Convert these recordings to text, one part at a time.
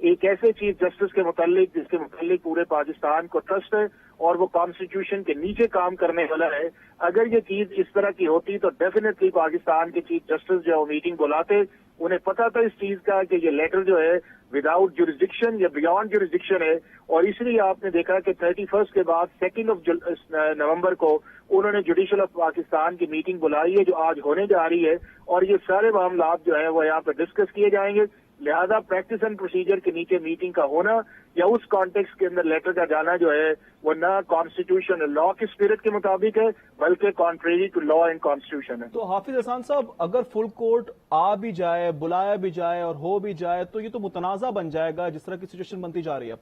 ایک ایسے chief justice کے متعلق جس کے متعلق پورے پاکستان کو ٹرسٹ ہے اور وہ کانسٹیٹیوشن کے نیچے کام کرنے والا ہے. اگر یہ چیز اس طرح کی ہوتی تو ڈیفینیٹلی پاکستان کے چیف جسٹس جو ہے وہ میٹنگ بلاتے. انہیں پتا تھا اس چیز کا کہ یہ لیٹر جو ہے وداؤٹ جورسڈکشن یا بیانڈ جورسڈکشن ہے, اور اس لیے آپ نے دیکھا کہ 31 کے بعد 2 نومبر کو انہوں نے جوڈیشل آف پاکستان کی میٹنگ بلائی ہے جو آج ہونے جا رہی ہے, اور یہ سارے معاملات جو ہیں وہ یہاں پہ ڈسکس کیے جائیں گے. لہذا پریکٹس اینڈ پروسیجر کے نیچے میٹنگ کا ہونا یا اس کانٹیکس کے اندر لیٹر کا جانا جو ہے وہ نہ کانسٹیٹیوشن لا کے اسپرٹ کے مطابق ہے بلکہ contrary to law and constitution ہے. تو حافظ احسان صاحب, اگر فل کورٹ آ بھی جائے, بلایا بھی جائے اور ہو بھی جائے تو یہ تو متنازع بن جائے گا جس طرح کی سچویشن بنتی جا رہی ہے اب.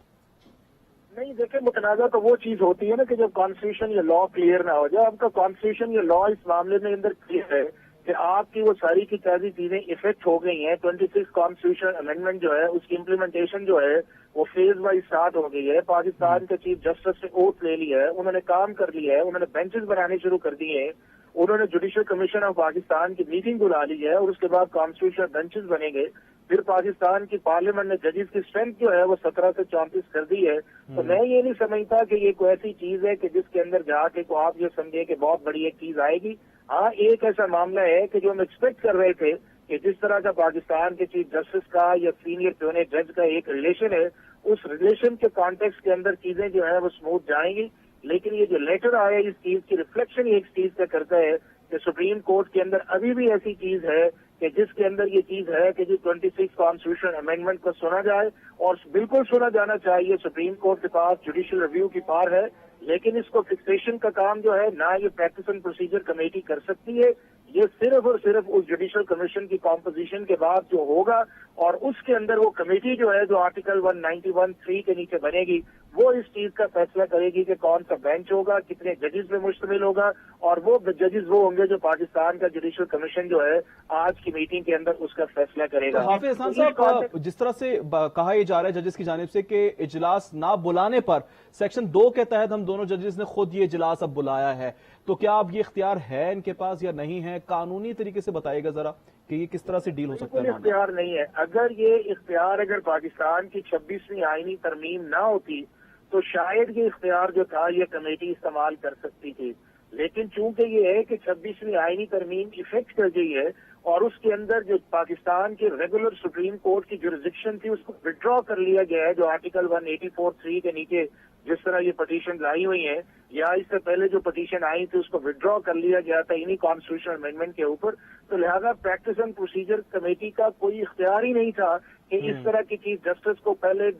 نہیں دیکھیں, متنازع تو وہ چیز ہوتی ہے نا کہ جب کانسٹیٹیوشن یا لا کلیئر نہ ہو جائے. آپ کا کانسٹیٹیوشن یا لا اس معاملے میں اندر کلیئر ہے کہ آپ کی وہ ساری کی ساری چیزیں افیکٹ ہو گئی ہیں. 26 کانسٹیٹیوشن امینڈمنٹ جو ہے اس کی امپلیمنٹیشن جو ہے وہ فیز وائز اسٹارٹ ہو گئی ہے. پاکستان کے چیف جسٹس نے اوتھ لے لی ہے, انہوں نے کام کر لیا ہے, انہوں نے بینچز بنانے شروع کر دیے ہیں, انہوں نے جوڈیشل کمیشن آف پاکستان کی میٹنگ بلا لی ہے اور اس کے بعد کانسٹیٹیوشن بینچز بنے گے. پھر پاکستان کی پارلیمنٹ نے ججز کی اسٹرینتھ جو ہے وہ 17 سے 34 کر دی ہے. تو میں یہ نہیں سمجھتا کہ یہ کوئی ایسی چیز ہے کہ جس کے اندر جا کے کو آپ یہ سمجھے کہ بہت بڑی ایک چیز آئے گی. ہاں, ایک ایسا معاملہ ہے کہ جو ہم ایکسپیکٹ کر رہے تھے کہ جس طرح کا پاکستان کے چیف جسٹس کا یا سینئر پیونی جج کا ایک ریلیشن ہے, اس ریلیشن کے کانٹیکس کے اندر چیزیں جو ہیں وہ اسموتھ جائیں گی. لیکن یہ جو لیٹر آیا اس چیز کی ریفلیکشن ایک چیز کا کرتا ہے کہ سپریم کورٹ کے اندر ابھی بھی ایسی چیز ہے کہ جس کے اندر یہ چیز ہے کہ جو 26 کانسٹیٹیوشن امینڈمنٹ کو سنا جائے, اور بالکل سنا جانا چاہیے. سپریم کورٹ کے پاس جوڈیشل ریویو کی پار ہے, لیکن اس کو فکسیشن کا کام جو ہے نہ یہ پریکٹس اینڈ پروسیجر کمیٹی کر سکتی ہے. یہ صرف اور صرف اس جوڈیشل کمیشن کی کمپوزیشن کے بعد جو ہوگا, اور اس کے اندر وہ کمیٹی جو ہے جو آرٹیکل 191(3) کے نیچے بنے گی وہ اس چیز کا فیصلہ کرے گی کہ کون سا بینچ ہوگا, کتنے ججز میں مشتمل ہوگا, اور وہ ججز وہ ہوں گے جو پاکستان کا جوڈیشل کمیشن جو ہے آج کی میٹنگ کے اندر اس کا فیصلہ کرے گا. حافظ احسان صاحب, جس طرح سے کہا یہ جا رہا ہے ججز کی جانب سے کہ اجلاس نہ بلانے پر سیکشن 2 کے تحت ہم دونوں ججز نے خود یہ اجلاس اب بلایا ہے, تو کیا اب یہ اختیار ہے ان کے پاس یا نہیں ہے؟ قانونی طریقے سے بتائیے گا ذرا کہ یہ کس طرح سے ڈیل ہو سکتا ہے. اختیار نہیں ہے. اگر پاکستان کی 26ویں آئینی ترمیم نہ ہوتی تو شاید یہ اختیار جو تھا یہ کمیٹی استعمال کر سکتی تھی. لیکن چونکہ یہ ہے کہ 26ویں آئینی ترمیم افیکٹ کر گئی ہے اور اس کے اندر جو پاکستان کے ریگولر سپریم کورٹ کی جورسڈکشن تھی اس کو وڈرا کر لیا گیا ہے, جو آرٹیکل 184(3) کے نیچے جس طرح یہ پٹیشن آئی ہوئی ہیں یا اس سے پہلے جو پٹیشن آئی تھی اس کو وڈرا کر لیا گیا تھا انہی کانسٹیٹیوشنل امینڈمنٹ کے اوپر. تو لہذا پریکٹس اینڈ پروسیجر کمیٹی کا کوئی اختیار ہی نہیں تھا کہ اس طرح کی چیف جسٹس کو پہلے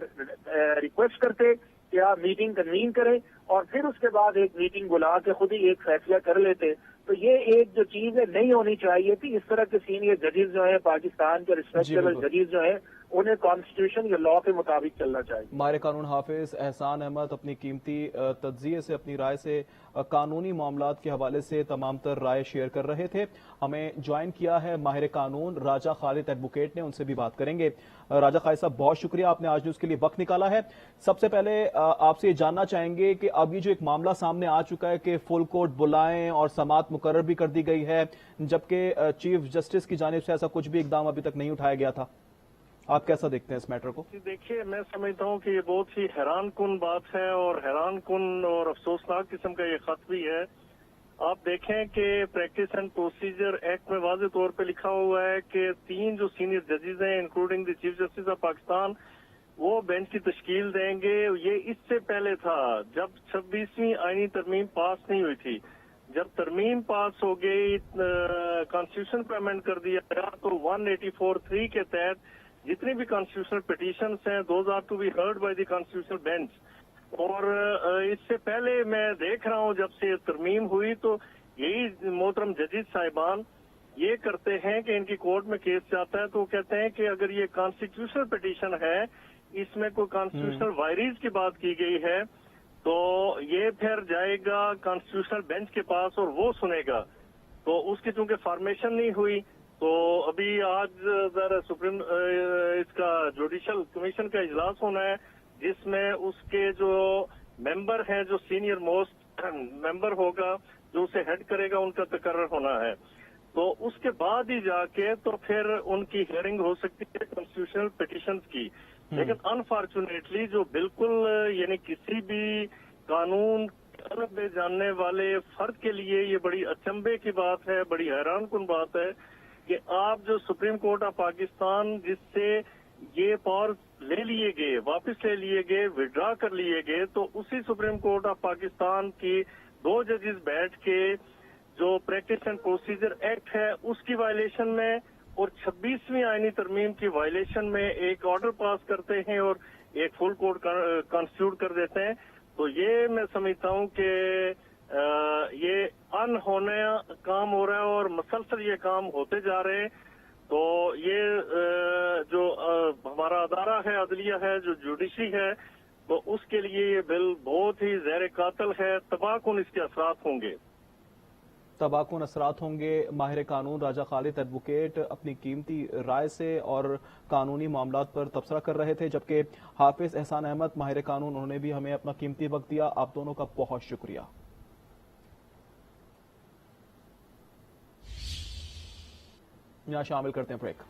ریکویسٹ کرتے کہ آپ میٹنگ کنوین کریں اور پھر اس کے بعد ایک میٹنگ بلا کے خود ہی ایک فیصلہ کر لیتے. تو یہ ایک جو چیز ہے نہیں ہونی چاہیے تھی. اس طرح کے سینئر ججز جو ہیں پاکستان کے ریسپیکٹیبل ججز جو ہیں انہیں کانسٹیٹیوشن یا لا کے مطابق چلنا چاہیے. ماہر قانون حافظ احسان احمد اپنی قیمتی تجزیے سے, اپنی رائے سے, قانونی معاملات کے حوالے سے تمام تر رائے شیئر کر رہے تھے. ہمیں جوائن کیا ہے ماہر قانون راجہ خالد ایڈوکیٹ نے, ان سے بھی بات کریں گے. راجہ خالد صاحب, بہت شکریہ, آپ نے آج نیوز کے لیے وقت نکالا ہے. سب سے پہلے آپ سے یہ جاننا چاہیں گے کہ اب یہ جو ایک معاملہ سامنے آ چکا ہے کہ فل کورٹ بلائیں اور سماعت مقرر بھی کر دی گئی ہے, جبکہ چیف جسٹس کی جانب سے ایسا کچھ بھی اقدام ابھی تک نہیں اٹھایا گیا تھا, آپ کیسا دیکھتے ہیں اس میٹر کو؟ دیکھیے, میں سمجھتا ہوں کہ یہ بہت ہی حیران کن بات ہے اور حیران کن اور افسوسناک قسم کا یہ خط بھی ہے. آپ دیکھیں کہ پریکٹس اینڈ پروسیجر ایکٹ میں واضح طور پہ لکھا ہوا ہے کہ 3 جو سینئر ججز ہیں including the chief justice of Pakistan وہ بینچ کی تشکیل دیں گے. یہ اس سے پہلے تھا جب 26ویں آئینی ترمیم پاس نہیں ہوئی تھی. جب ترمیم پاس ہو گئی, کانسٹیٹیوشن کو امینڈ کر دیا گیا تو 184(3) کے تحت جتنی بھی کانسٹیٹیوشنل پٹیشنز ہیں those are to be heard by the constitutional bench. اور اس سے پہلے میں دیکھ رہا ہوں جب سے ترمیم ہوئی تو یہی محترم ججز صاحبان یہ کرتے ہیں کہ ان کی کورٹ میں کیس جاتا ہے تو وہ کہتے ہیں کہ اگر یہ کانسٹیٹیوشنل پٹیشن ہے, اس میں کوئی کانسٹیٹیوشنل وائریز کی بات کی گئی ہے تو یہ پھر جائے گا کانسٹیٹیوشنل بینچ کے پاس اور وہ سنے گا. تو اس کی چونکہ فارمیشن نہیں ہوئی تو ابھی آج ذرا سپریم اس کا جوڈیشل کمیشن کا اجلاس ہونا ہے جس میں اس کے جو ممبر ہیں, جو سینئر موسٹ ممبر ہوگا جو اسے ہیڈ کرے گا, ان کا تقرر ہونا ہے. تو اس کے بعد ہی جا کے تو پھر ان کی ہیئرنگ ہو سکتی ہے کانسٹیٹیوشنل پٹیشنز کی. لیکن انفارچونیٹلی جو بالکل یعنی کسی بھی قانون میں جاننے والے فرد کے لیے یہ بڑی اچنبے کی بات ہے، بڑی حیران کن بات ہے کہ آپ جو سپریم کورٹ آف پاکستان جس سے یہ پاور لے لیے گئے، واپس لے لیے گئے، وڈرا کر لیے گئے، تو اسی سپریم کورٹ آف پاکستان کی 2 ججز بیٹھ کے جو پریکٹس اینڈ پروسیجر ایکٹ ہے اس کی وائلیشن میں اور 26ویں آئینی ترمیم کی وائلیشن میں ایک آرڈر پاس کرتے ہیں اور ایک فل کورٹ کانسٹیٹیوٹ کر دیتے ہیں. تو یہ میں سمجھتا ہوں کہ یہ انہونا کام ہو رہا ہے اور مسلسل یہ کام ہوتے جا رہے ہیں. تو یہ جو ہمارا ادارہ ہے، عدلیہ ہے، جو جوڈیشری ہے، تو اس کے لیے یہ بل بہت ہی زہر قاتل ہے. تباہ کن اس کے اثرات ہوں گے. تباہ کن اثرات ہوں گے. ماہر قانون راجہ خالد ایڈوکیٹ اپنی قیمتی رائے سے اور قانونی معاملات پر تبصرہ کر رہے تھے، جبکہ حافظ احسان احمد ماہر قانون، انہوں نے بھی ہمیں اپنا قیمتی وقت دیا. آپ دونوں کا بہت شکریہ. یہاں شامل کرتے ہیں بریک.